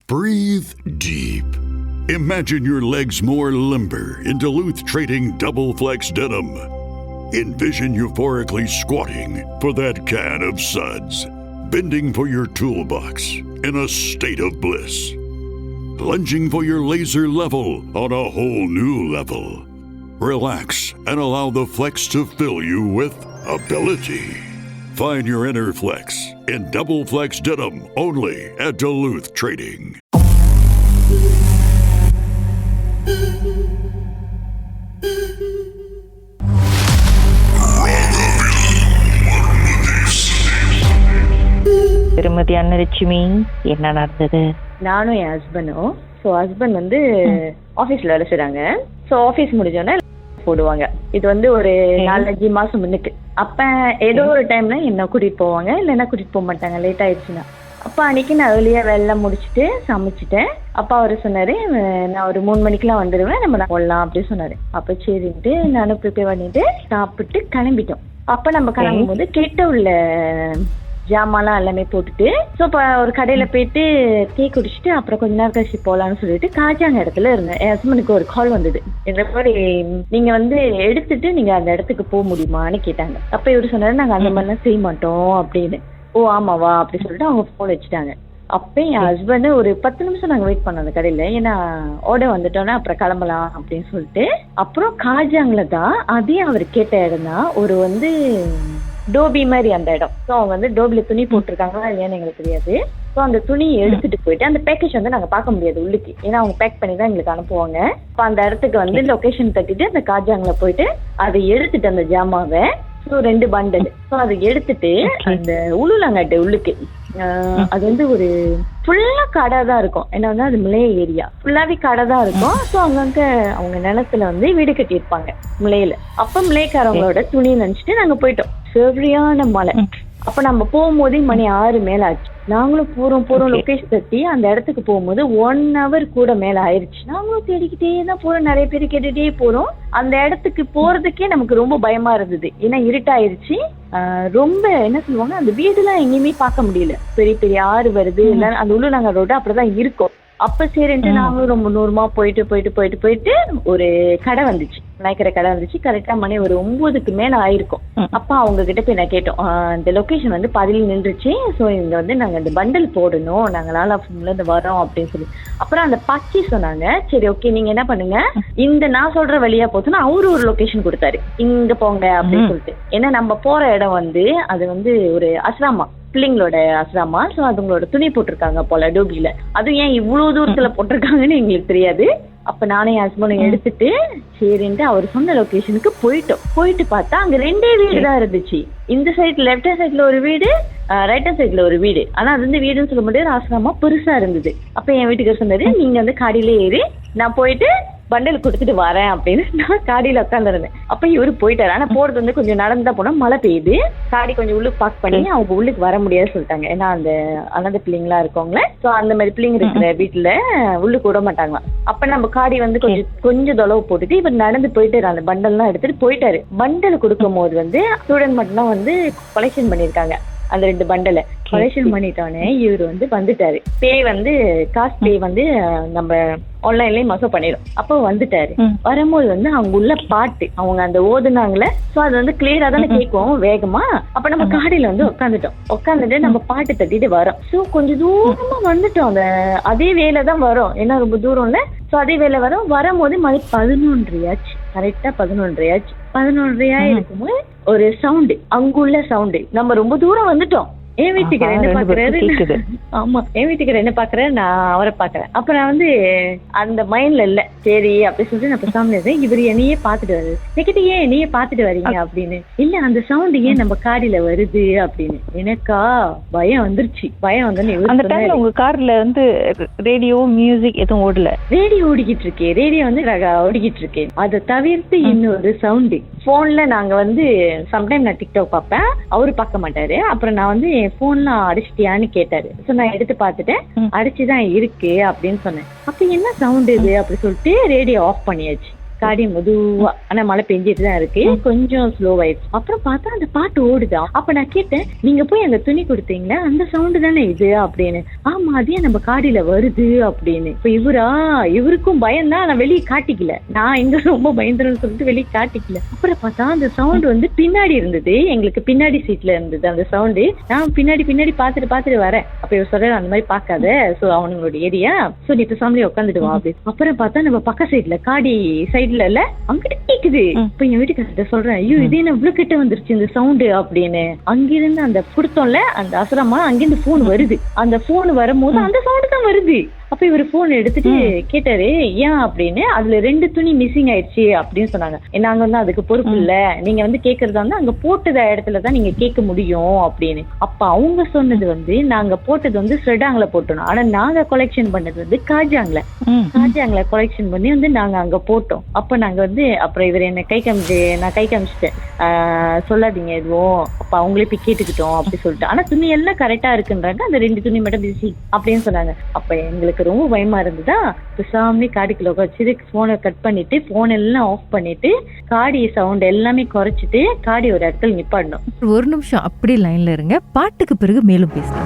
Breathe deep. Imagine your legs more limber in Duluth Trading Double Flex Denim. Envision euphorically squatting for that can of suds, bending for your toolbox in a state of bliss, lunging for your laser level on a whole new level. Relax and allow the flex to fill you with ability. Find your inner flex in Double Flex Denim only at Duluth Trading. திருமதி அன்னலட்சுமி, என்ன நடந்தது? நானும் என் ஹஸ்பண்டும். So husband வந்து ஆஃபீஸில் வேலை செய்கிறாங்க. So office முடிஞ்சோடனே போடுவாங்க. இது வந்து ஒரு 4-5 மாதம் முன்னுக்கு. அப்போ ஏதோ ஒரு டைம்ல என்ன கூட்டிகிட்டு போவாங்க, இல்லைன்னா கூட்டிகிட்டு போக மாட்டாங்க லேட் ஆயிடுச்சுன்னா. அப்போ அன்னைக்கு நான் ஏர்லியாக வேலை முடிச்சுட்டு சமைச்சிட்டேன். அப்பா அவர் சொன்னார், நான் ஒரு 3 மணிக்கெலாம் வந்துடுவேன், நம்ம போடலாம் அப்படின்னு சொன்னார். அப்போ சரின்ட்டு நானும் ப்ரிப்பேர் பண்ணிட்டு சாப்பிட்டு கிளம்பிட்டோம். அப்போ நம்ம கிளம்பும் போது கிட்ட உள்ள ஜாமான்லாம் எல்லாமே போட்டுட்டு ஸோ இப்போ ஒரு கடையில் போயிட்டு டீ குடிச்சிட்டு அப்புறம் கொஞ்ச நேரம் கழிச்சு போகலான்னு சொல்லிட்டு காஜாங்க இடத்துல இருந்தேன். என் ஹஸ்பண்டுக்கு ஒரு கால் வந்தது. இந்த மாதிரி நீங்கள் வந்து எடுத்துட்டு நீங்கள் அந்த இடத்துக்கு போக முடியுமான்னு கேட்டாங்க. அப்போ இவர் சொன்னார், நாங்கள் அந்த மாதிரிலாம் செய்ய மாட்டோம் அப்படின்னு. ஓ ஆமாவா அப்படி சொல்லிட்டு அவங்க ஃபோன் வச்சுட்டாங்க. அப்போ என் ஹஸ்பண்டு ஒரு 10 நிமிஷம் நாங்கள் வெயிட் பண்ணோம் அந்த கடையில். ஏன்னா ஆர்டர் வந்துட்டோன்னா அப்புறம் கிளம்பலாம் அப்படின்னு சொல்லிட்டு. அப்புறம் காஜாங்கில் தான் அதே அவர் கேட்ட இடம் தான். ஒரு வந்து டோபி மாதிரி அந்த இடம். ஸோ அவங்க வந்து டோபியில் துணி போட்டிருக்காங்களா இல்லையான்னு எங்களுக்கு தெரியாது. ஸோ அந்த துணியை எடுத்துட்டு போயிட்டு அந்த பேக்கேஜ் வந்து நாங்கள் பார்க்க முடியாது உள்ளுக்கு, ஏன்னா அவங்க பேக் பண்ணி தான் எங்களுக்கு அனுப்புவாங்க. இப்போ அந்த இடத்துக்கு வந்து லொக்கேஷன் தட்டிட்டு அந்த காஜாங்கில் போயிட்டு அதை எடுத்துட்டு அந்த ஜாமாவை ஸோ 2 பண்டல் ஸோ அதை எடுத்துட்டு அந்த உளுலங்காட்டு உள்ளுக்கு அது வந்து ஒரு ஃபுல்லா கடை தான் இருக்கும். ஏன்னா வந்து அது மிளைய ஏரியா ஃபுல்லாவே கடை தான் இருக்கும். ஸோ அங்கங்க அவங்க நிலத்துல வந்து வீடு கட்டியிருப்பாங்க மிளையில. அப்ப மிளையக்காரவங்களோட துணி நினைச்சிட்டு நாங்க போயிட்டோம். சரியான மழை. அப்ப நம்ம போகும்போதே மணி 6 மேல ஆச்சு. நாங்களும் போறோம் லொகேஷன் தட்டி அந்த இடத்துக்கு போகும்போது 1 hour கூட மேல ஆயிடுச்சு. நாங்களும் தேடிக்கிட்டே தான் போறோம், நிறைய பேர் கேட்டுட்டே போறோம். அந்த இடத்துக்கு போறதுக்கே நமக்கு ரொம்ப பயமா இருந்தது. ஏன்னா இருட்டாயிருச்சு. ரொம்ப என்ன சொல்லுவாங்க, அந்த வீடுலாம் எங்கேயுமே பார்க்க முடியல. பெரிய பெரிய ஆறு வருது, இல்லை அந்த உள்ளுலங்க ரோடு அப்படிதான் இருக்கும். அப்ப சரின்ட்டு நாங்களும் ரொம்ப தூரமா போயிட்டு ஒரு கடை வந்துச்சு, மலைக்கிற கடை வந்துச்சு. கரெக்டா மணி ஒரு 9க்கு மேல ஆயிருக்கும். அப்ப அவங்க கிட்ட போய் நான் கேட்டோம், இந்த லொகேஷன் வந்து பாதியில் நின்றுச்சு. ஸோ இங்க வந்து நாங்க இந்த பண்டல் போடணும், நாங்க லாலாஃபும்ல இருந்து வரோம் அப்படின்னு சொல்லி. அப்புறம் அந்த பச்சி சொன்னாங்க. சரி ஓகே, நீங்க என்ன பண்ணுங்க, இந்த நான் சொல்ற வழியா போச்சுன்னா அவரு ஒரு லொகேஷன் கொடுத்தாரு, இங்க போங்க அப்படின்னு சொல்லிட்டு. ஏன்னா நம்ம போற இடம் வந்து அது வந்து ஒரு அஸ்ராமா, பிள்ளைங்களோட அஸ்ராமா. ஸோ அதுங்களோட துணி போட்டிருக்காங்க போல டோபியில. அதுவும் ஏன் இவ்வளவு தூரத்துல போட்டிருக்காங்கன்னு எங்களுக்கு தெரியாது. அப்ப நானே ஹஸ்பண்ட் எடுத்துட்டு சரின்ட்டு அவர் சொன்ன லொகேஷனுக்கு போயிட்டு பார்த்தா அங்க 2 வீடு தான் இருந்துச்சு. இந்த சைட்ல லெப்ட் ஹேண்ட் சைட்ல ஒரு வீடு, ரைட் ஹேண்ட் சைட்ல ஒரு வீடு. ஆனா அது வந்து வீடுன்னு சொல்ல முடியாது, ஆசிரமா பெருசா இருந்தது. அப்ப என் வீட்டுக்கு சொன்னாரு, நீங்க வந்து காடியிலே ஏறி நான் போயிட்டு பண்டல் கொடுத்துட்டு வரேன் அப்படின்னு. நான் காடியில உட்காந்துருந்தேன். அப்ப இவரு போயிட்டாரு. ஆனா போறது வந்து கொஞ்சம் நடந்தா போனா மழை பெய்யுது. காடி கொஞ்சம் உள்ளுக்கு பார்க் பண்ணி அவங்க உள்ளுக்கு வர முடியாது சொல்லிட்டாங்க. ஏன்னா அந்த அனந்த பிள்ளைங்களா இருக்கவங்கள, சோ அந்த மாதிரி பிள்ளைங்க இருக்கிற வீட்டுல உள்ளுக்கு விட மாட்டாங்க. அப்ப நம்ம காடி வந்து கொஞ்சம் தொலைவு போட்டுட்டு இவர் நடந்து போயிட்டாரு. அந்த பண்டல் எல்லாம் எடுத்துட்டு போயிட்டாரு. பண்டல் கொடுக்கும் போது வந்து ஸ்டூடெண்ட் மட்டும் தான் வந்து கலெக்ஷன் பண்ணிருக்காங்க. அந்த 2 பண்டலை கலெக்ஷன் பண்ணிட்டோன்னே இவர் வந்து வந்துட்டாரு. பே வந்து காசு பே வந்து நம்ம ஆன்லைன்லயே மசோ பண்ணிடும். அப்போ வந்துட்டாரு. வரும்போது வந்து அவங்க உள்ள பாட்டு அவங்க அந்த ஓதுனாங்களே, சோ அது வந்து கிளியரா தானே கேட்கும் வேகமா. அப்ப நம்ம காடியில வந்து உட்காந்துட்டு நம்ம பாட்டு தட்டிட்டு வரோம். சோ கொஞ்சம் தூரமா வந்துட்டோம். அந்த அதே வேலை தான் வரும், ஏன்னா ரொம்ப தூரம் இல்ல. சோ அதே வேலை வரும். வரும்போது மணி 11:30 ஆச்சு. கரெக்டா 11:30 ஆச்சு. 11:30 இருக்கும்போது ஒரு சவுண்டு, அங்குள்ள சவுண்டு. நம்ம ரொம்ப தூரம் வந்துட்டோம். என் வீட்டுக்கு என்ன பாக்குறாரு, ஆமா என் வீட்டுக்கு என்ன பாக்குறாரு, நான் அவரை பாக்குறேன். அப்ப நான் வந்து அந்த மைண்ட்ல இல்ல, சரி அப்படி சொல்லிட்டு நான் பேசாம இவர் என்னையே பாத்துட்டு வருது. நெக்கிட்ட ஏன் என்னையே பாத்துட்டு வரீங்க அப்படின்னு. இல்ல அந்த சவுண்ட் ஏன் நம்ம காடியில வருது அப்படின்னு. எனக்கா பயம் வந்துருச்சு. பயம் வந்து அந்த டைம்ல உங்க கார்ல வந்து ரேடியோ மியூசிக் எதுவும் ஓடல? ரேடியோ ஓடிக்கிட்டு இருக்கேன். ரேடியோ வந்து ஓடிக்கிட்டு இருக்கேன். அதை தவிர்த்து இன்னொரு சவுண்டு. போன்ல நாங்க வந்து சம்டைம் நான் டிக்டாக் பார்ப்பேன், அவரு பார்க்க மாட்டாரு. அப்புறம் நான் வந்து என் போன்லாம் அடிச்சிட்டியான்னு கேட்டாரு. சோ நான் எடுத்து பார்த்துட்டேன், அடிச்சுதான் இருக்கு அப்படின்னு சொன்னேன். அப்ப என்ன சவுண்ட் இது அப்படி சொல்லிட்டு ரேடியோ ஆஃப் பண்ணியாச்சு. காடி மெதுவா, ஆனா மழை பெஞ்சிட்டு தான் இருக்கு, கொஞ்சம் ஸ்லோவாயிடுச்சு. அப்புறம் பார்த்தா அந்த பாட்டு ஓடுதான். அப்ப நான் கேட்டேன், நீங்க போய் அங்க துணி கொடுத்தீங்களா, அந்த சவுண்டு தானே இது அப்படின்னு. ஆமா, அதே நம்ம காடியில வருது அப்படின்னு. இப்ப இவருக்கும் பயம் தான், நான் வெளியே காட்டிக்கல, நான் எங்க ரொம்ப பயந்துருன்னு சொல்லிட்டு வெளியே காட்டிக்கல. அப்புறம் பார்த்தா அந்த சவுண்ட் வந்து பின்னாடி இருந்தது, எங்களுக்கு பின்னாடி சீட்ல இருந்தது அந்த சவுண்டு. நான் பின்னாடி பாத்துட்டு வரேன். அப்ப இவர் சொல்ற, அந்த மாதிரி பாக்காத, சோ அவனுங்களோட ஏரியா, சோ நீ பேசாமலே உட்காந்துட்டு வா அப்படின்னு. அப்புறம் பார்த்தா நம்ம பக்க சைட்ல, காடி சைட்ல இல்ல, அங்கிட்டு கேக்குது. இப்ப என் வீட்டுக்கு சொல்றேன், ஐயோ இது என்ன இவ்வளவு கிட்ட வந்துருச்சு இந்த சவுண்டு அப்படின்னு. அங்கிருந்து அந்த கொடுத்தோம்ல அந்த அசரமா, அங்கிருந்து போன் வருது. அந்த போன் வரும்போது அந்த சவுண்டு தான் வருது. அப்ப இவரு போன் எடுத்துட்டு கேட்டாரு, ஏன் அப்படின்னு. அதுல 2 துணி மிஸ்ஸிங் ஆயிடுச்சு அப்படின்னு சொன்னாங்க. நாங்க வந்து அதுக்கு பொறுப்பு இல்ல, நீங்க வந்து கேக்குறதா வந்து அங்க போட்டத இடத்துலதான் நீங்க கேட்க முடியும் அப்படின்னு. அப்ப அவங்க சொன்னது வந்து, நாங்க போட்டது வந்து ஸ்ரெடாங்ல போட்டோம், ஆனா நாங்க கொலெக்ஷன் பண்ணது வந்து காஜாங்ல கொலெக்ஷன் பண்ணி வந்து நாங்க அங்க போட்டோம். அப்ப நாங்க வந்து, அப்புறம் இவர் என்ன நான் கை காமிச்சிட்டேன், சொல்லாதீங்க எதுவும், அப்ப அவங்களே போய் கேட்டுக்கிட்டோம் அப்படி சொல்லிட்டு. ஆனா துணி எல்லாம் கரெக்டா இருக்குன்றாங்க, அந்த 2 துணி மட்டும் பிஸி அப்படின்னு சொன்னாங்க. அப்ப எங்களுக்கு ரொம்ப பயமா இருந்ததா, பேசாமலே காடிக்குள்ள வச்சுட்டு போனை கட் பண்ணிட்டு, போன் எல்லாம் ஆஃப் பண்ணிட்டு, காடி சவுண்ட் எல்லாமே குறைச்சிட்டு, காடி ஒரு இடத்துல நிப்பாடணும். ஒரு நிமிஷம் அப்படியே லைன்ல இருங்க, பாட்டுக்கு பிறகு மேலும் பேசலாம்.